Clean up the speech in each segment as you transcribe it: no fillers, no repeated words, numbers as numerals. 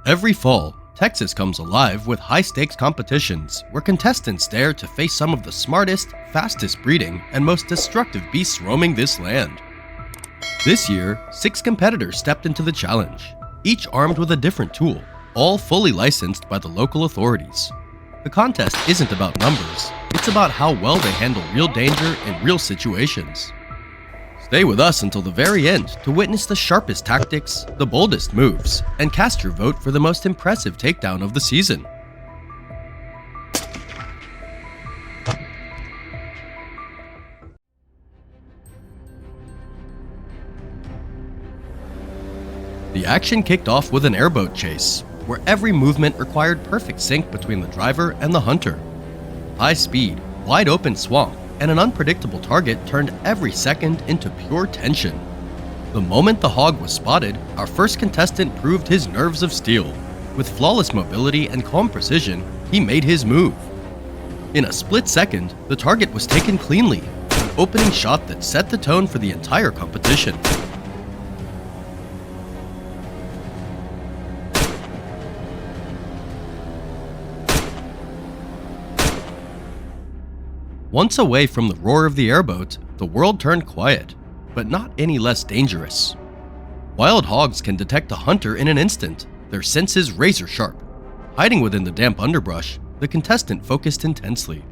Every fall, Texas comes alive with high-stakes competitions where contestants dare to face some of the smartest, fastest breeding, and most destructive beasts roaming this land. This year, 6 competitors stepped into the challenge, each armed with a different tool, all fully licensed by the local authorities. The contest isn't about numbers, it's about how well they handle real danger in real situations. Stay with us until the very end to witness the sharpest tactics, the boldest moves, and cast your vote for the most impressive takedown of the season. The action kicked off with an airboat chase, where every movement required perfect sync between the driver and the hunter. High speed, wide open swamp, and an unpredictable target turned every second into pure tension. The moment the hog was spotted, our first contestant proved his nerves of steel. With flawless mobility and calm precision, he made his move. In a split second, the target was taken cleanly, an opening shot that set the tone for the entire competition. Once away from the roar of the airboat, the world turned quiet, but not any less dangerous. Wild hogs can detect a hunter in an instant, their senses razor sharp. Hiding within the damp underbrush, the contestant focused intensely.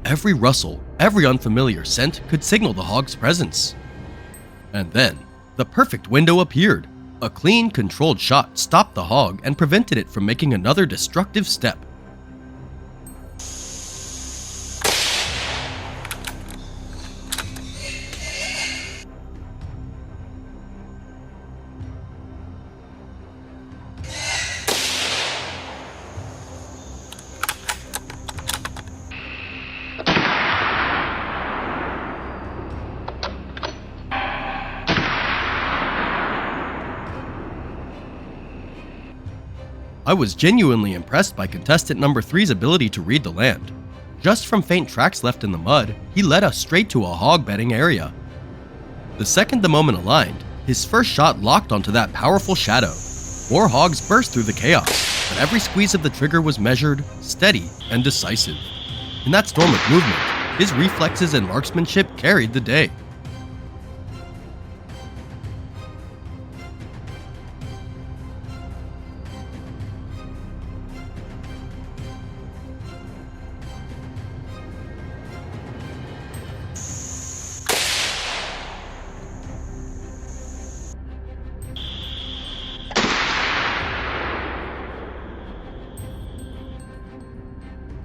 Every rustle, every unfamiliar scent could signal the hog's presence. And then, the perfect window appeared. A clean, controlled shot stopped the hog and prevented it from making another destructive step. I was genuinely impressed by contestant number 3's ability to read the land. Just from faint tracks left in the mud, he led us straight to a hog bedding area. The second the moment aligned, his first shot locked onto that powerful shadow. More hogs burst through the chaos, but every squeeze of the trigger was measured, steady, and decisive. In that storm of movement, his reflexes and marksmanship carried the day.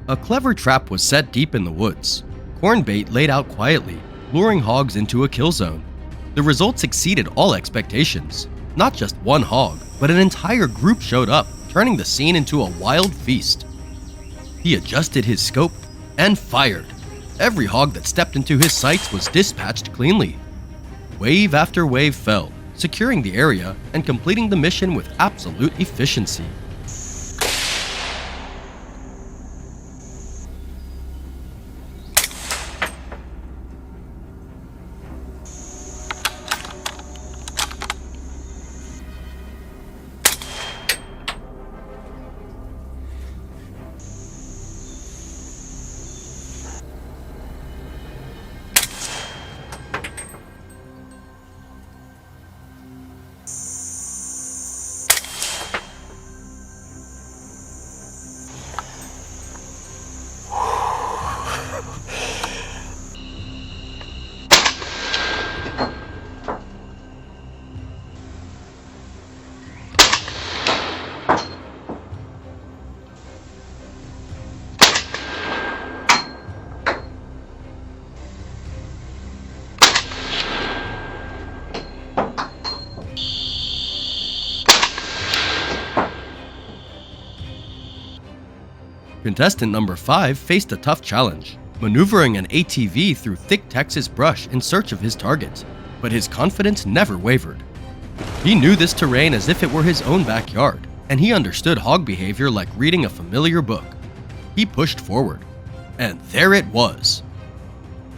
A clever trap was set deep in the woods. Corn bait laid out quietly, luring hogs into a kill zone. The results exceeded all expectations. Not just one hog, but an entire group showed up, turning the scene into a wild feast. He adjusted his scope and fired. Every hog that stepped into his sights was dispatched cleanly. Wave after wave fell, securing the area and completing the mission with absolute efficiency. Contestant number 5 faced a tough challenge, maneuvering an ATV through thick Texas brush in search of his target, but his confidence never wavered. He knew this terrain as if it were his own backyard, and he understood hog behavior like reading a familiar book. He pushed forward, and there it was.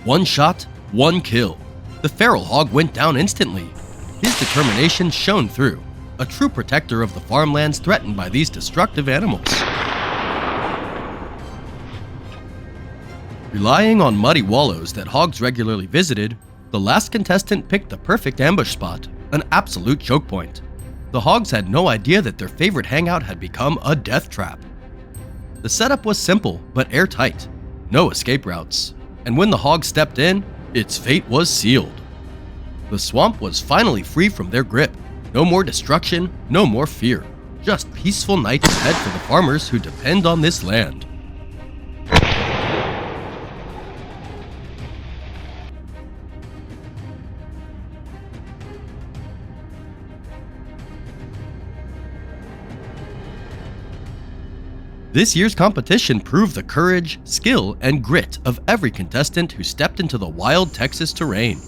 One shot, one kill. The feral hog went down instantly. His determination shone through. a true protector of the farmlands threatened by these destructive animals. Relying on muddy wallows that hogs regularly visited, the last contestant picked the perfect ambush spot, an absolute choke point. The hogs had no idea that their favorite hangout had become a death trap. The setup was simple but airtight, no escape routes, and when the hogs stepped in, its fate was sealed. The swamp was finally free from their grip. No more destruction, no more fear, just peaceful nights ahead for the farmers who depend on this land. This year's competition proved the courage, skill, and grit of every contestant who stepped into the wild Texas terrain.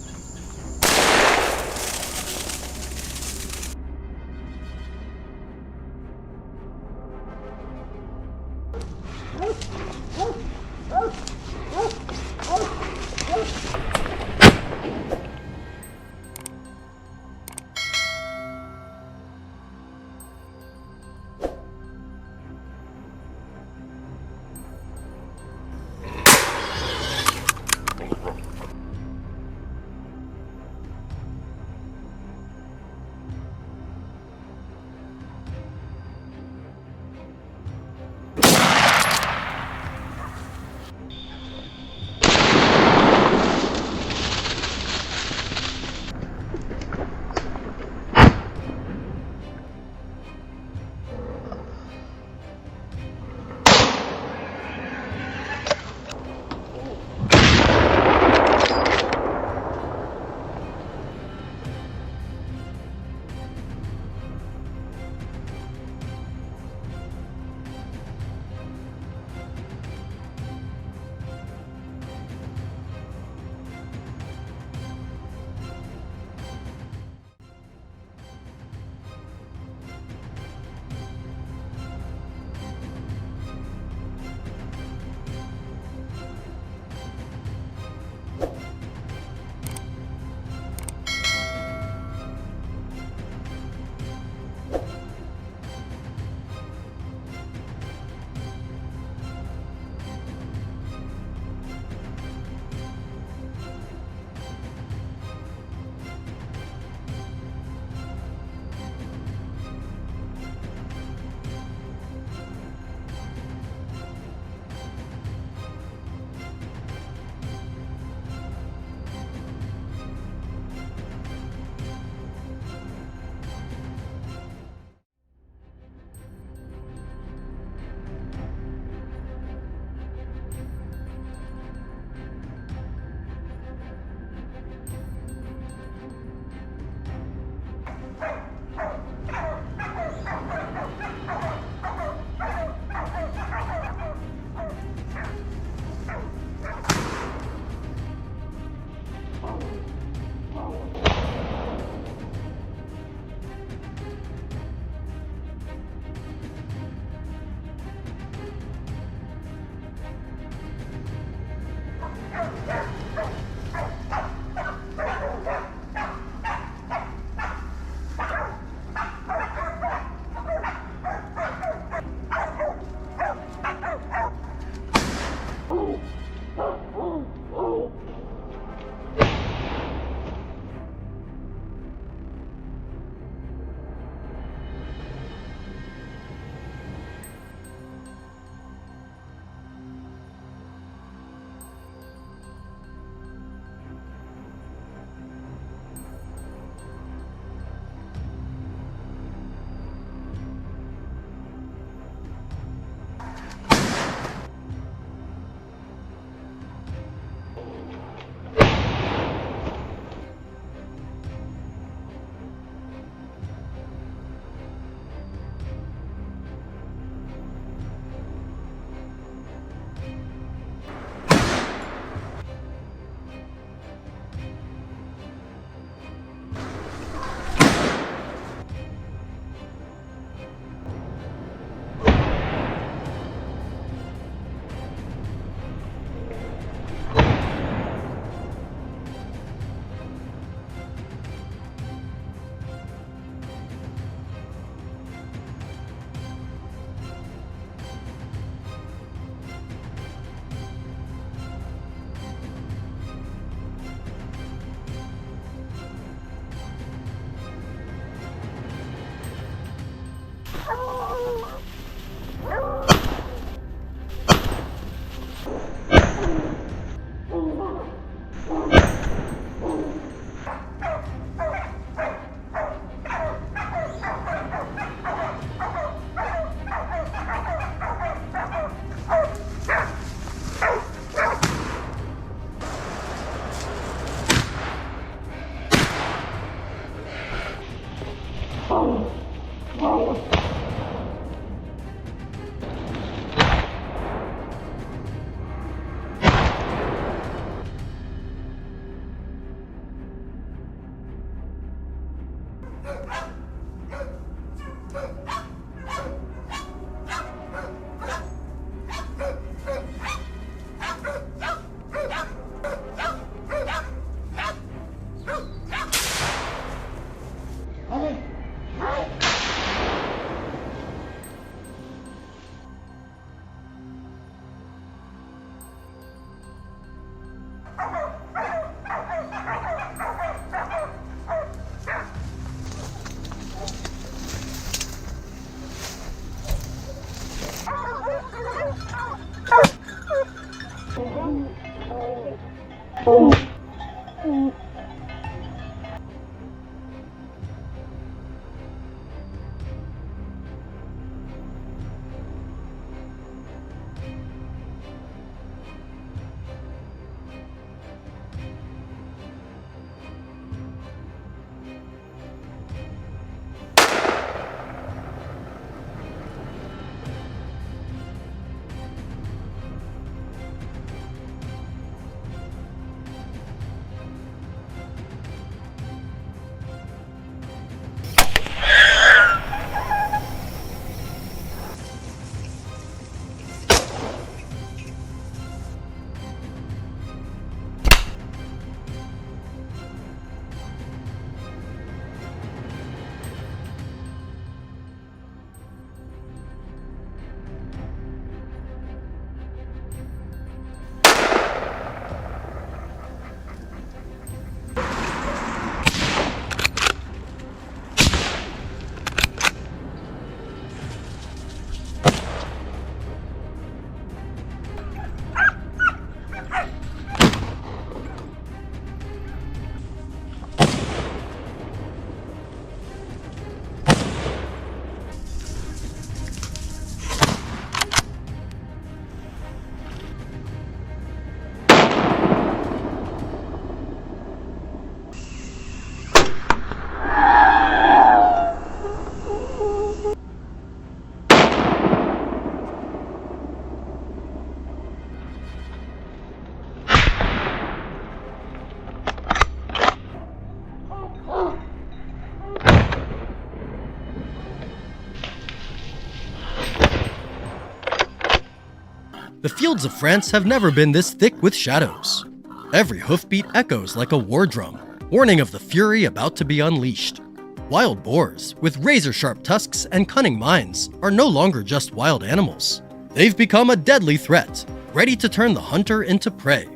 The fields of France have never been this thick with shadows. Every hoofbeat echoes like a war drum, warning of the fury about to be unleashed. Wild boars, with razor-sharp tusks and cunning minds, are no longer just wild animals. They've become a deadly threat, ready to turn the hunter into prey.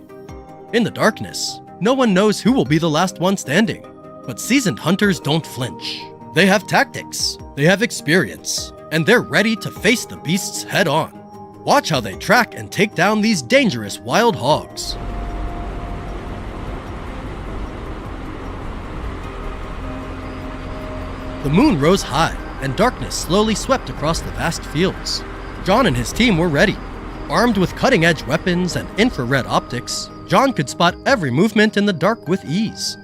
In the darkness, no one knows who will be the last one standing, but seasoned hunters don't flinch. They have tactics, they have experience, and they're ready to face the beasts head-on. Watch how they track and take down these dangerous wild hogs. The moon rose high, and darkness slowly swept across the vast fields. John and his team were ready. Armed with cutting-edge weapons and infrared optics, John could spot every movement in the dark with ease.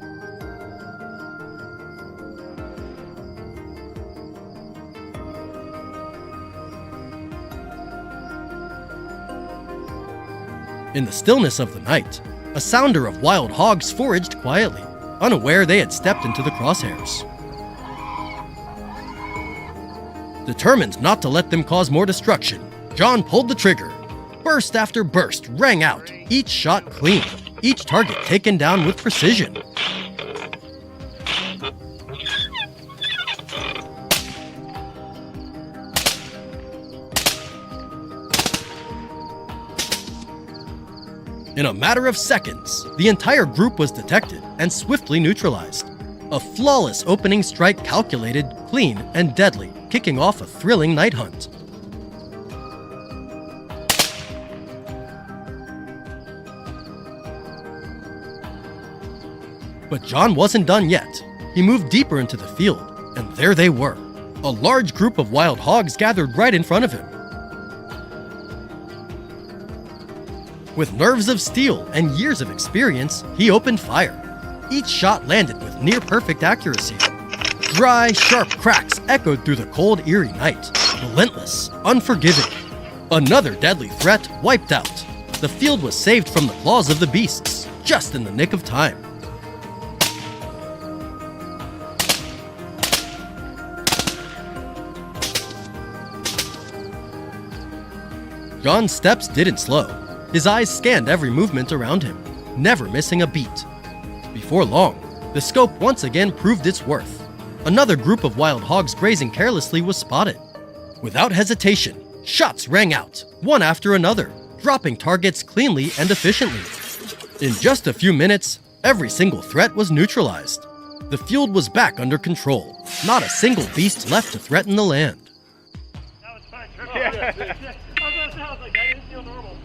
In the stillness of the night, a sounder of wild hogs foraged quietly, unaware they had stepped into the crosshairs. Determined not to let them cause more destruction, John pulled the trigger. Burst after burst rang out, each shot clean, each target taken down with precision. In a matter of seconds, the entire group was detected and swiftly neutralized. A flawless opening strike calculated, clean, and deadly, kicking off a thrilling night hunt. But John wasn't done yet. He moved deeper into the field, and there they were. A large group of wild hogs gathered right in front of him. With nerves of steel and years of experience, he opened fire. Each shot landed with near-perfect accuracy. Dry, sharp cracks echoed through the cold, eerie night. Relentless, unforgiving. Another deadly threat wiped out. The field was saved from the claws of the beasts, just in the nick of time. John's steps didn't slow. His eyes scanned every movement around him, never missing a beat. Before long, the scope once again proved its worth. Another group of wild hogs grazing carelessly was spotted. Without hesitation, shots rang out, one after another, dropping targets cleanly and efficiently. In just a few minutes, every single threat was neutralized. The field was back under control. Not a single beast left to threaten the land. That was fun. Yeah. I was like, that didn't feel normal.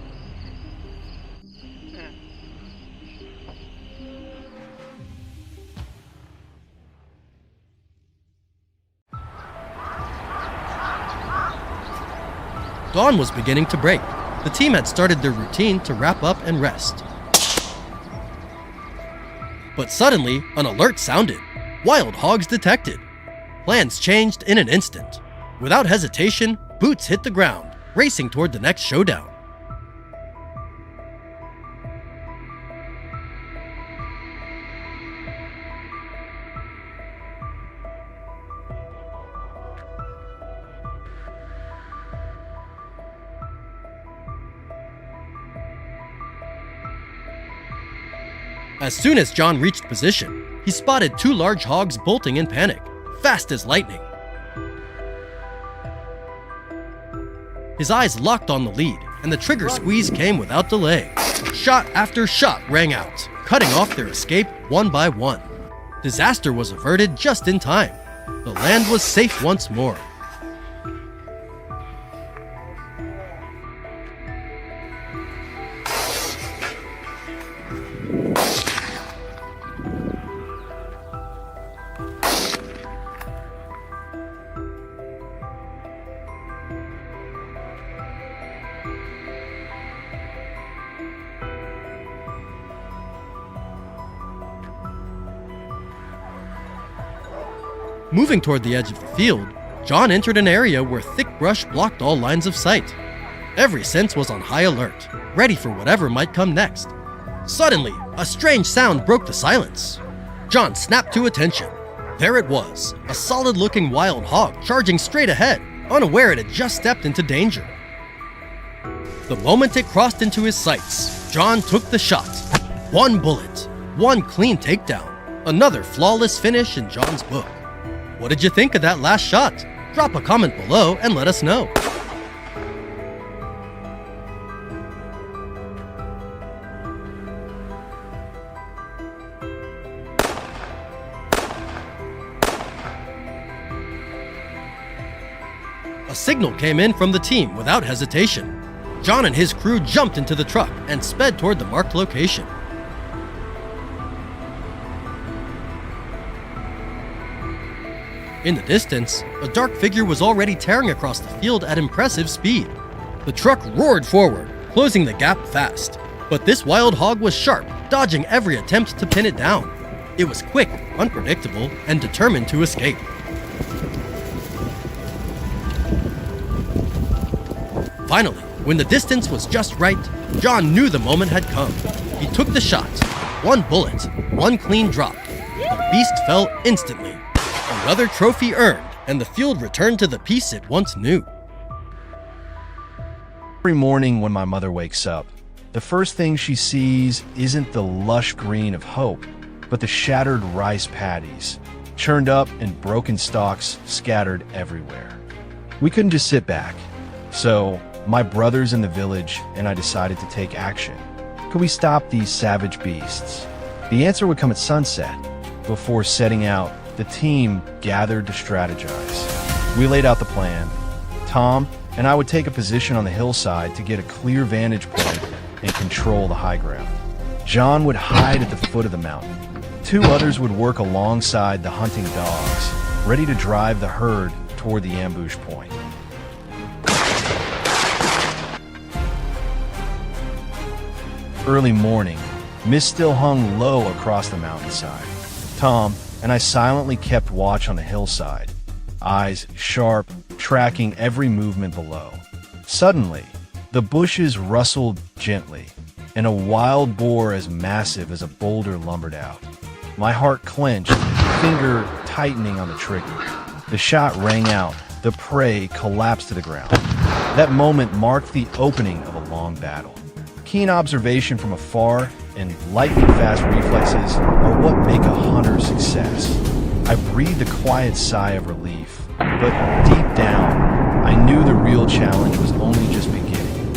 Dawn was beginning to break. The team had started their routine to wrap up and rest. But suddenly, an alert sounded. Wild hogs detected. Plans changed in an instant. Without hesitation, boots hit the ground, racing toward the next showdown. As soon as John reached position, he spotted two large hogs bolting in panic, fast as lightning. His eyes locked on the lead, and the trigger squeeze came without delay. Shot after shot rang out, cutting off their escape one by one. Disaster was averted just in time. The land was safe once more. Moving toward the edge of the field, John entered an area where thick brush blocked all lines of sight. Every sense was on high alert, ready for whatever might come next. Suddenly, a strange sound broke the silence. John snapped to attention. There it was, a solid-looking wild hog charging straight ahead, unaware it had just stepped into danger. The moment it crossed into his sights, John took the shot. One bullet, one clean takedown, another flawless finish in John's book. What did you think of that last shot? Drop a comment below and let us know. A signal came in from the team without hesitation. John and his crew jumped into the truck and sped toward the marked location. In the distance, a dark figure was already tearing across the field at impressive speed. The truck roared forward, closing the gap fast. But this wild hog was sharp, dodging every attempt to pin it down. It was quick, unpredictable, and determined to escape. Finally, when the distance was just right, John knew the moment had come. He took the shot. One bullet, one clean drop. The beast fell instantly. Another trophy earned, and the field returned to the peace it once knew. Every morning when my mother wakes up, the first thing she sees isn't the lush green of hope, but the shattered rice paddies, churned up and broken stalks scattered everywhere. We couldn't just sit back, so my brothers in the village and I decided to take action. Could we stop these savage beasts? The answer would come at sunset. Before setting out, the team gathered to strategize. We laid out the plan. Tom and I would take a position on the hillside to get a clear vantage point and control the high ground. John would hide at the foot of the mountain. Two others would work alongside the hunting dogs, ready to drive the herd toward the ambush point. Early morning, mist still hung low across the mountainside. Tom and I silently kept watch on the hillside, eyes sharp, tracking every movement below. Suddenly, the bushes rustled gently, and a wild boar as massive as a boulder lumbered out. My heart clenched, finger tightening on the trigger. The shot rang out, the prey collapsed to the ground. That moment marked the opening of a long battle. Keen observation from afar and lightning-fast reflexes are what make a hunter's success. I breathed a quiet sigh of relief, but deep down, I knew the real challenge was only just beginning.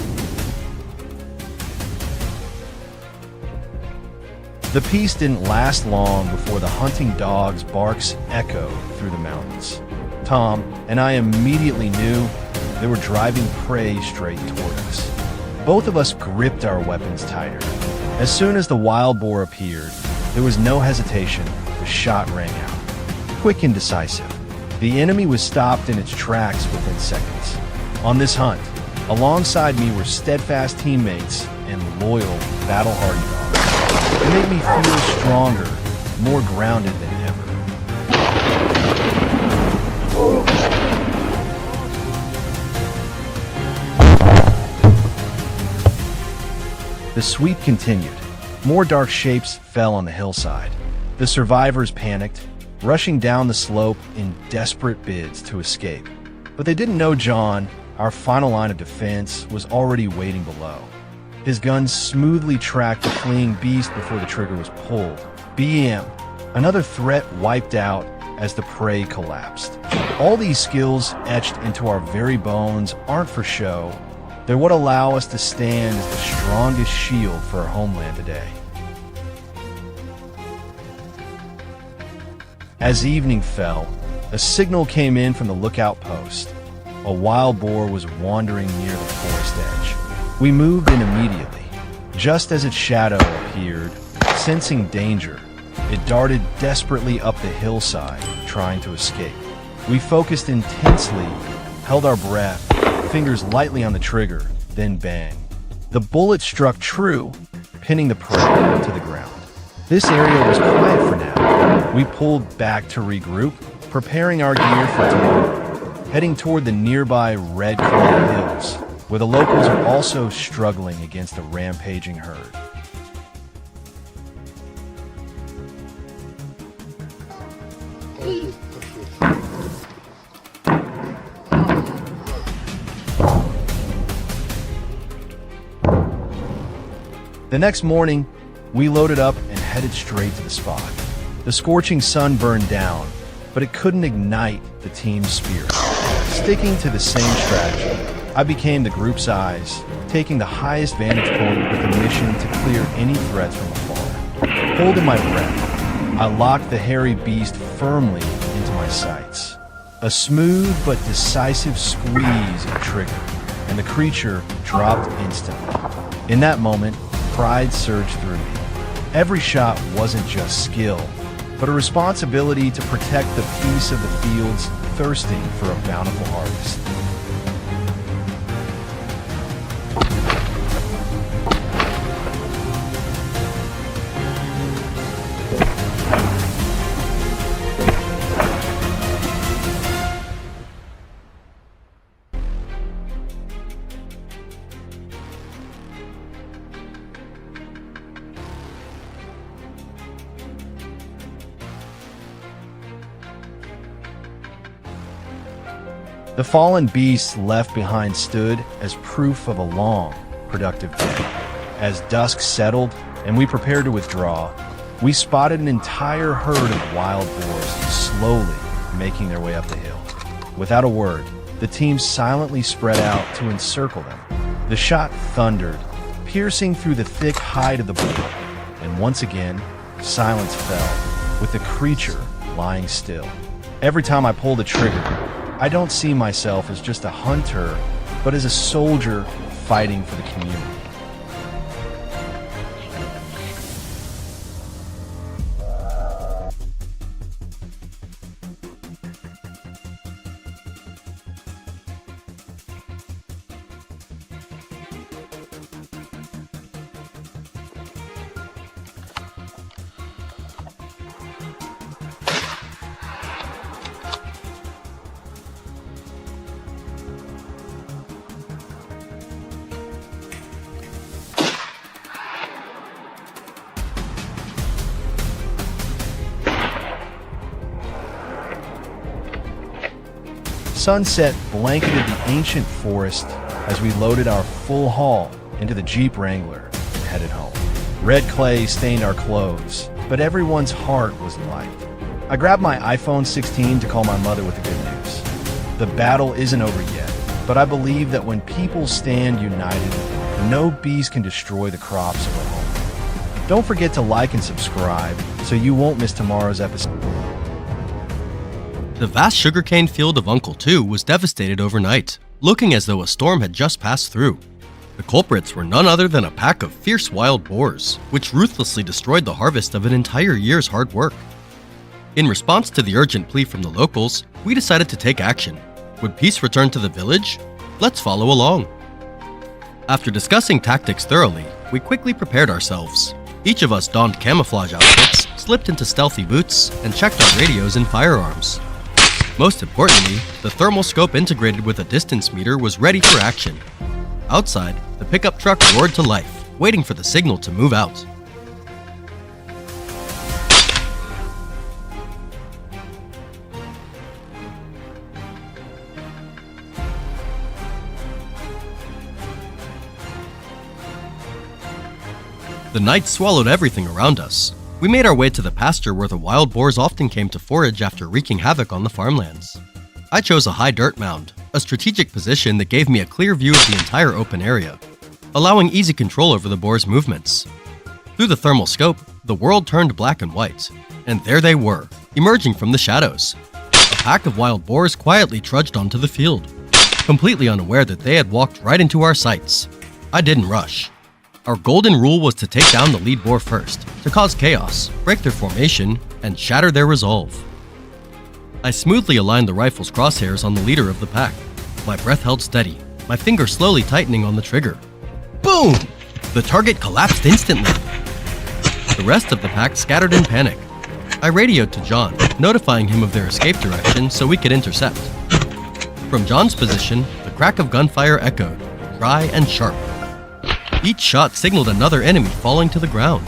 The peace didn't last long before the hunting dogs' barks echoed through the mountains. Tom and I immediately knew they were driving prey straight toward us. Both of us gripped our weapons tighter. As soon as the wild boar appeared, there was no hesitation. The shot rang out. Quick and decisive. The enemy was stopped in its tracks within seconds. On this hunt, Alongside me were steadfast teammates and loyal, battle-hardened dogs. It made me feel stronger, more grounded than ever. The sweep continued. More dark shapes fell on the hillside. The survivors panicked, rushing down the slope in desperate bids to escape. But they didn't know John, our final line of defense, was already waiting below. His gun smoothly tracked the fleeing beast before the trigger was pulled. BM, another threat wiped out as the prey collapsed. All these skills etched into our very bones aren't for show. They're what allow us to stand as the strongest shield for our homeland today. As evening fell, a signal came in from the lookout post. A wild boar was wandering near the forest edge. We moved in immediately. Just as its shadow appeared, sensing danger, it darted desperately up the hillside, trying to escape. We focused intensely, held our breath, fingers lightly on the trigger, then bang. The bullet struck true, pinning the prey to the ground. This area was quiet for now. We pulled back to regroup, preparing our gear for tomorrow, heading toward the nearby Red Clay Hills, where the locals are also struggling against a rampaging herd. The next morning, we loaded up and headed straight to the spot. The scorching sun burned down, but it couldn't ignite the team's spirit. Sticking to the same strategy, I became the group's eyes, taking the highest vantage point with a mission to clear any threats from afar. Holding my breath, I locked the hairy beast firmly into my sights. A smooth but decisive squeeze of the trigger, and the creature dropped instantly. In that moment, pride surged through me. Every shot wasn't just skill, but a responsibility to protect the peace of the fields thirsting for a bountiful harvest. The fallen beasts left behind stood as proof of a long, productive day. As dusk settled and we prepared to withdraw, we spotted an entire herd of wild boars slowly making their way up the hill. Without a word, the team silently spread out to encircle them. The shot thundered, piercing through the thick hide of the boar, and once again, silence fell, with the creature lying still. Every time I pull the trigger, I don't see myself as just a hunter, but as a soldier fighting for the community. Sunset blanketed the ancient forest as we loaded our full haul into the Jeep Wrangler and headed home. Red clay stained our clothes, but everyone's heart was light. I grabbed my iPhone 16 to call my mother with the good news. The battle isn't over yet, but I believe that when people stand united, no beast can destroy the crops of our home. Don't forget to like and subscribe so you won't miss tomorrow's episode. The vast sugarcane field of Uncle 2 was devastated overnight, looking as though a storm had just passed through. The culprits were none other than a pack of fierce wild boars, which ruthlessly destroyed the harvest of an entire year's hard work. In response to the urgent plea from the locals, we decided to take action. Would peace return to the village? Let's follow along. After discussing tactics thoroughly, we quickly prepared ourselves. Each of us donned camouflage outfits, slipped into stealthy boots, and checked our radios and firearms. Most importantly, the thermal scope integrated with a distance meter was ready for action. Outside, the pickup truck roared to life, waiting for the signal to move out. The night swallowed everything around us. We made our way to the pasture where the wild boars often came to forage after wreaking havoc on the farmlands. I chose a high dirt mound, a strategic position that gave me a clear view of the entire open area, allowing easy control over the boars' movements. Through the thermal scope, the world turned black and white, and there they were, emerging from the shadows. A pack of wild boars quietly trudged onto the field, completely unaware that they had walked right into our sights. I didn't rush. Our golden rule was to take down the lead boar first, to cause chaos, break their formation, and shatter their resolve. I smoothly aligned the rifle's crosshairs on the leader of the pack. My breath held steady, my finger slowly tightening on the trigger. Boom! The target collapsed instantly. The rest of the pack scattered in panic. I radioed to John, notifying him of their escape direction so we could intercept. From John's position, the crack of gunfire echoed, dry and sharp. Each shot signaled another enemy falling to the ground.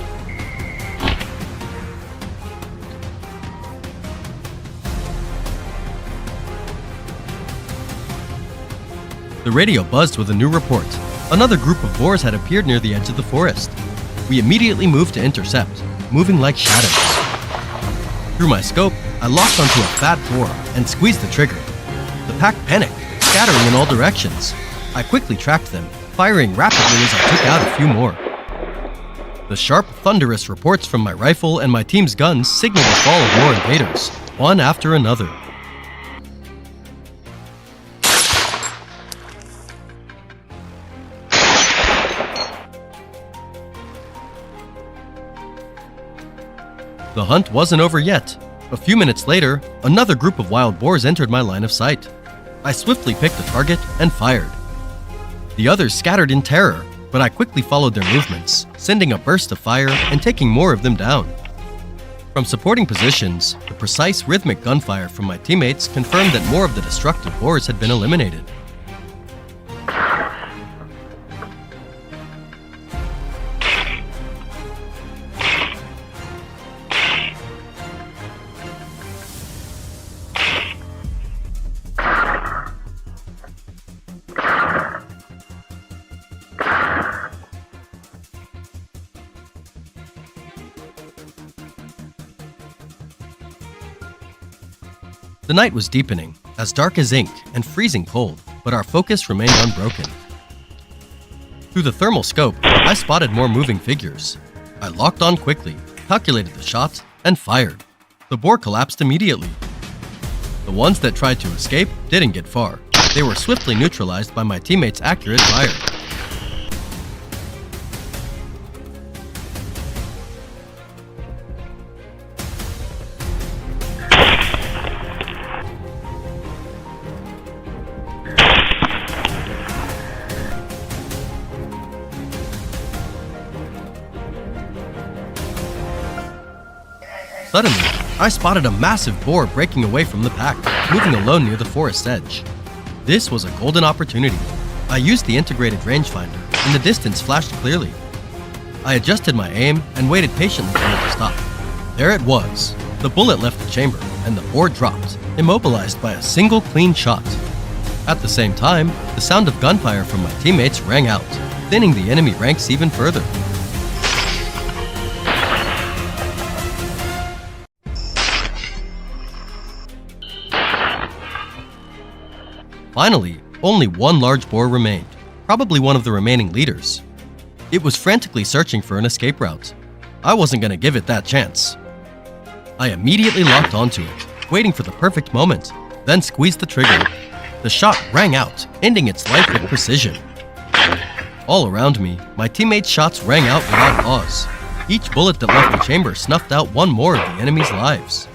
The radio buzzed with a new report. Another group of boars had appeared near the edge of the forest. We immediately moved to intercept, moving like shadows. Through my scope, I locked onto a fat boar and squeezed the trigger. The pack panicked, scattering in all directions. I quickly tracked them, firing rapidly as I took out a few more. The sharp, thunderous reports from my rifle and my team's guns signaled the fall of more invaders, one after another. The hunt wasn't over yet. A few minutes later, another group of wild boars entered my line of sight. I swiftly picked a target and fired. The others scattered in terror, but I quickly followed their movements, sending a burst of fire and taking more of them down. From supporting positions, the precise rhythmic gunfire from my teammates confirmed that more of the destructive boars had been eliminated. The night was deepening, as dark as ink and freezing cold, but our focus remained unbroken. Through the thermal scope, I spotted more moving figures. I locked on quickly, calculated the shot, and fired. The boar collapsed immediately. The ones that tried to escape didn't get far. They were swiftly neutralized by my teammates' accurate fire. Suddenly, I spotted a massive boar breaking away from the pack, moving alone near the forest's edge. This was a golden opportunity. I used the integrated rangefinder, and the distance flashed clearly. I adjusted my aim and waited patiently for it to stop. There it was. The bullet left the chamber, and the boar dropped, immobilized by a single clean shot. At the same time, the sound of gunfire from my teammates rang out, thinning the enemy ranks even further. Finally, only one large boar remained, probably one of the remaining leaders. It was frantically searching for an escape route. I wasn't going to give it that chance. I immediately locked onto it, waiting for the perfect moment, then squeezed the trigger. The shot rang out, ending its life with precision. All around me, my teammates' shots rang out without pause. Each bullet that left the chamber snuffed out one more of the enemy's lives.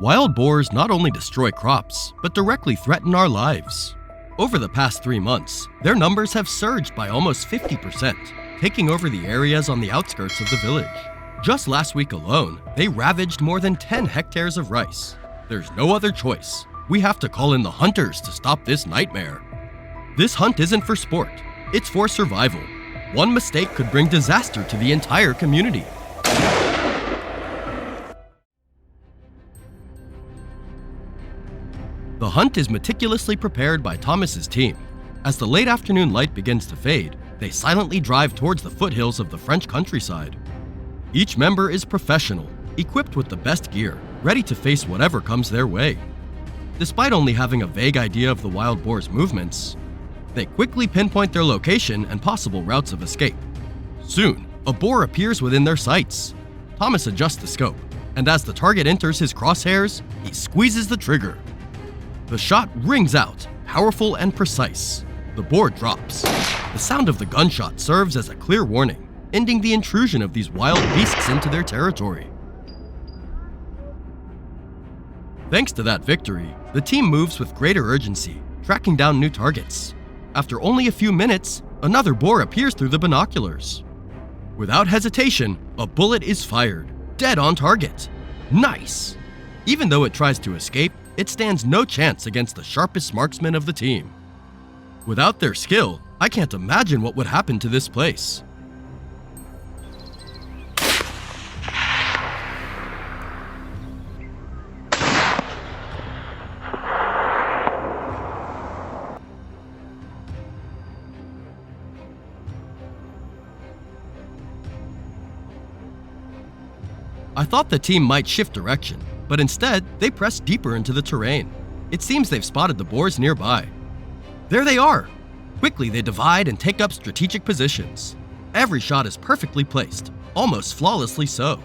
Wild boars not only destroy crops, but directly threaten our lives. Over the past 3 months, their numbers have surged by almost 50%, taking over the areas on the outskirts of the village. Just last week alone, they ravaged more than 10 hectares of rice. There's no other choice. We have to call in the hunters to stop this nightmare. This hunt isn't for sport, it's for survival. One mistake could bring disaster to the entire community. The hunt is meticulously prepared by Thomas's team. As the late afternoon light begins to fade, they silently drive towards the foothills of the French countryside. Each member is professional, equipped with the best gear, ready to face whatever comes their way. Despite only having a vague idea of the wild boar's movements, they quickly pinpoint their location and possible routes of escape. Soon, a boar appears within their sights. Thomas adjusts the scope, and as the target enters his crosshairs, he squeezes the trigger. The shot rings out, powerful and precise. The boar drops. The sound of the gunshot serves as a clear warning, ending the intrusion of these wild beasts into their territory. Thanks to that victory, the team moves with greater urgency, tracking down new targets. After only a few minutes, another boar appears through the binoculars. Without hesitation, a bullet is fired, dead on target. Nice! Even though it tries to escape, it stands no chance against the sharpest marksman of the team. Without their skill, I can't imagine what would happen to this place. I thought the team might shift direction, but instead, they press deeper into the terrain. It seems they've spotted the boars nearby. There they are! Quickly, they divide and take up strategic positions. Every shot is perfectly placed, almost flawlessly so.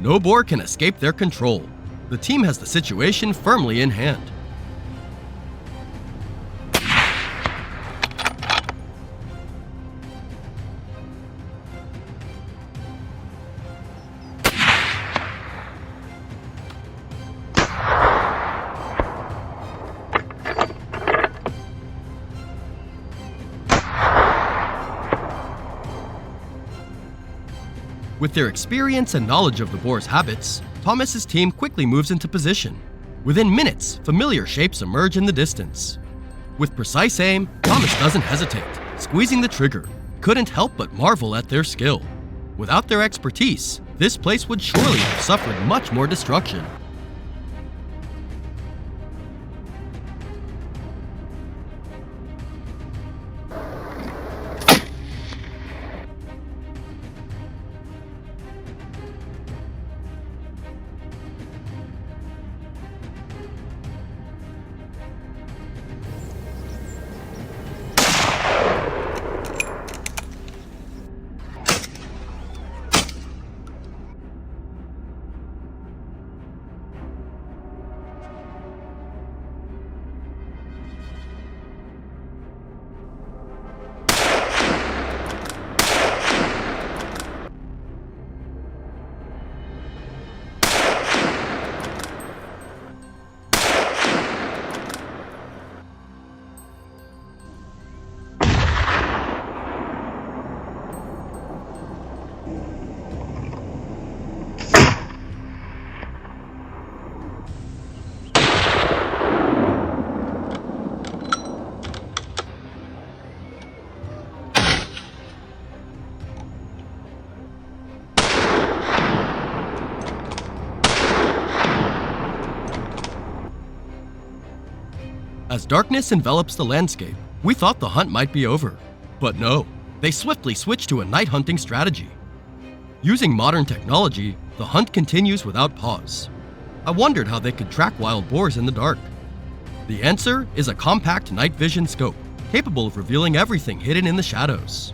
No boar can escape their control. The team has the situation firmly in hand. With their experience and knowledge of the boar's habits, Thomas's team quickly moves into position. Within minutes, familiar shapes emerge in the distance. With precise aim, Thomas doesn't hesitate, squeezing the trigger. Couldn't help but marvel at their skill. Without their expertise, this place would surely have suffered much more destruction. As darkness envelops the landscape, we thought the hunt might be over. But no, they swiftly switch to a night hunting strategy. Using modern technology, the hunt continues without pause. I wondered how they could track wild boars in the dark. The answer is a compact night vision scope, capable of revealing everything hidden in the shadows.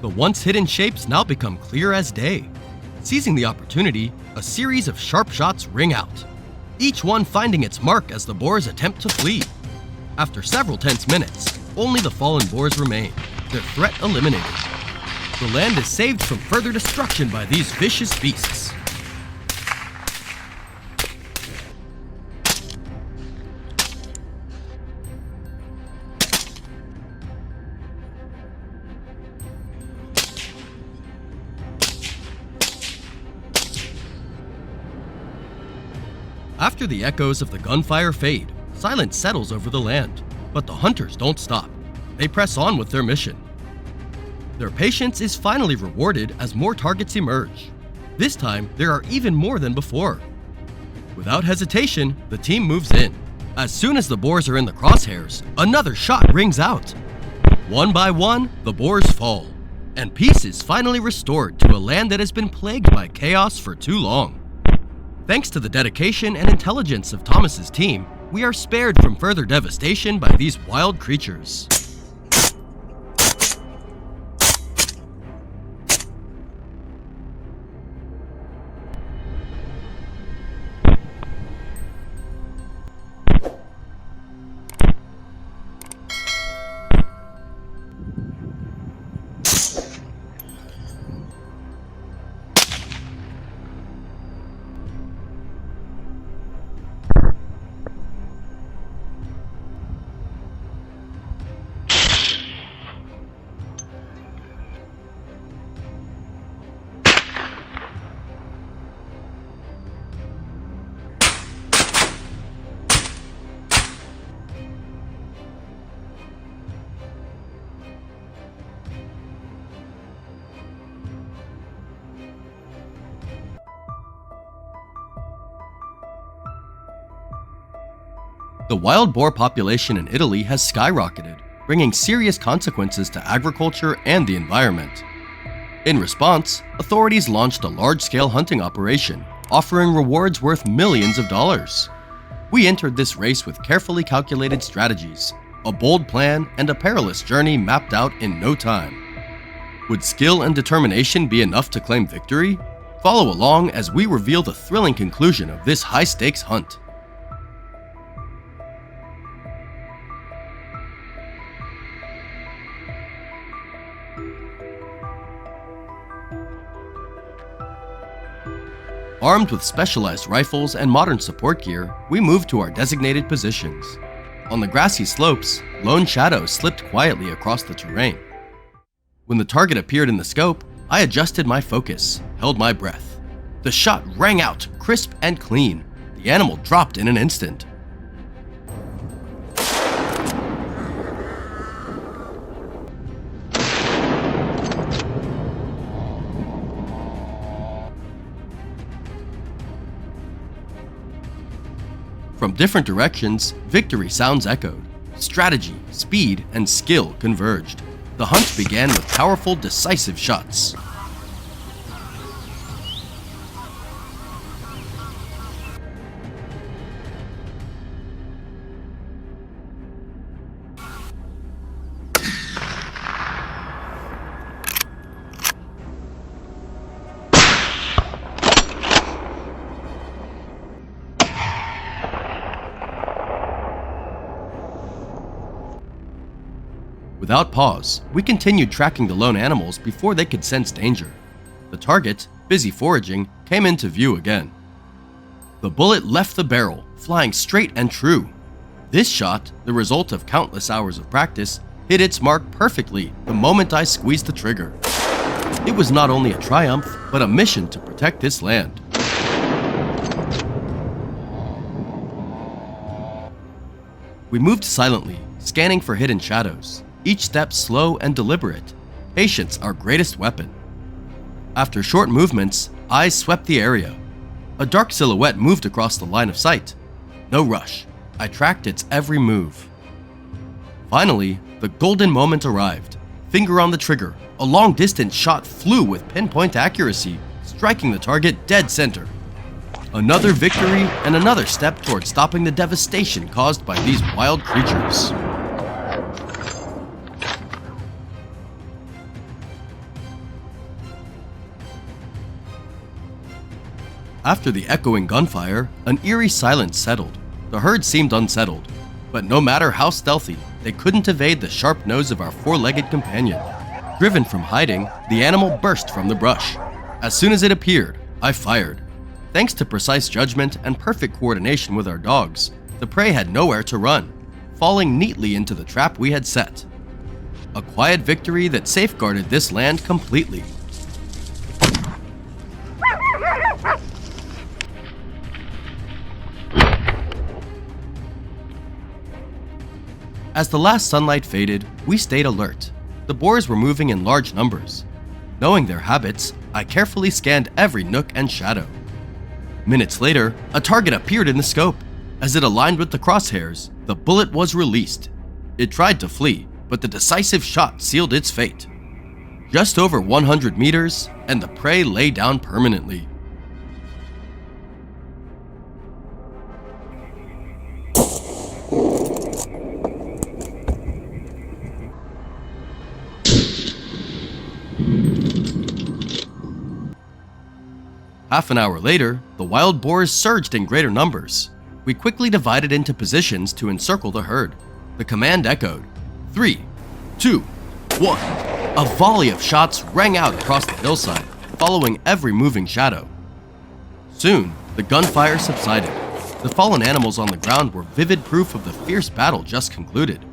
The once hidden shapes now become clear as day. Seizing the opportunity, a series of sharp shots ring out, each one finding its mark as the boars attempt to flee. After several tense minutes, only the fallen boars remain, their threat eliminated. The land is saved from further destruction by these vicious beasts. After the echoes of the gunfire fade, silence settles over the land, but the hunters don't stop. They press on with their mission. Their patience is finally rewarded as more targets emerge. This time, there are even more than before. Without hesitation, the team moves in. As soon as the boars are in the crosshairs, another shot rings out. One by one, the boars fall, and peace is finally restored to a land that has been plagued by chaos for too long. Thanks to the dedication and intelligence of Thomas's team, we are spared from further devastation by these wild creatures. The wild boar population in Italy has skyrocketed, bringing serious consequences to agriculture and the environment. In response, authorities launched a large-scale hunting operation, offering rewards worth millions of dollars. We entered this race with carefully calculated strategies, a bold plan, and a perilous journey mapped out in no time. Would skill and determination be enough to claim victory? Follow along as we reveal the thrilling conclusion of this high-stakes hunt. Armed with specialized rifles and modern support gear, we moved to our designated positions. On the grassy slopes, lone shadows slipped quietly across the terrain. When the target appeared in the scope, I adjusted my focus, held my breath. The shot rang out, crisp and clean. The animal dropped in an instant. From different directions, victory sounds echoed. Strategy, speed, and skill converged. The hunt began with powerful, decisive shots. Without pause, we continued tracking the lone animals before they could sense danger. The target, busy foraging, came into view again. The bullet left the barrel, flying straight and true. This shot, the result of countless hours of practice, hit its mark perfectly the moment I squeezed the trigger. It was not only a triumph, but a mission to protect this land. We moved silently, scanning for hidden shadows. Each step slow and deliberate, patience our greatest weapon. After short movements, eyes swept the area. A dark silhouette moved across the line of sight. No rush, I tracked its every move. Finally, the golden moment arrived. Finger on the trigger, a long-distance shot flew with pinpoint accuracy, striking the target dead center. Another victory and another step toward stopping the devastation caused by these wild creatures. After the echoing gunfire, an eerie silence settled. The herd seemed unsettled, but no matter how stealthy, they couldn't evade the sharp nose of our four-legged companion. Driven from hiding, the animal burst from the brush. As soon as it appeared, I fired. Thanks to precise judgment and perfect coordination with our dogs, the prey had nowhere to run, falling neatly into the trap we had set. A quiet victory that safeguarded this land completely. As the last sunlight faded, we stayed alert. The boars were moving in large numbers. Knowing their habits, I carefully scanned every nook and shadow. Minutes later, a target appeared in the scope. As it aligned with the crosshairs, the bullet was released. It tried to flee, but the decisive shot sealed its fate. Just over 100 meters, and the prey lay down permanently. Half an hour later, the wild boars surged in greater numbers. We quickly divided into positions to encircle the herd. The command echoed. 3, 2, 1. A volley of shots rang out across the hillside, following every moving shadow. Soon, the gunfire subsided. The fallen animals on the ground were vivid proof of the fierce battle just concluded.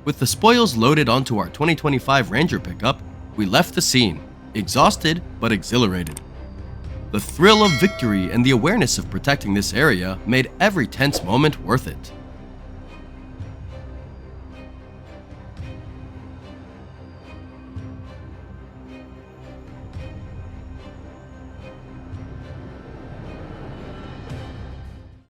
With the spoils loaded onto our 2025 Ranger pickup, we left the scene, exhausted but exhilarated. The thrill of victory and the awareness of protecting this area made every tense moment worth it.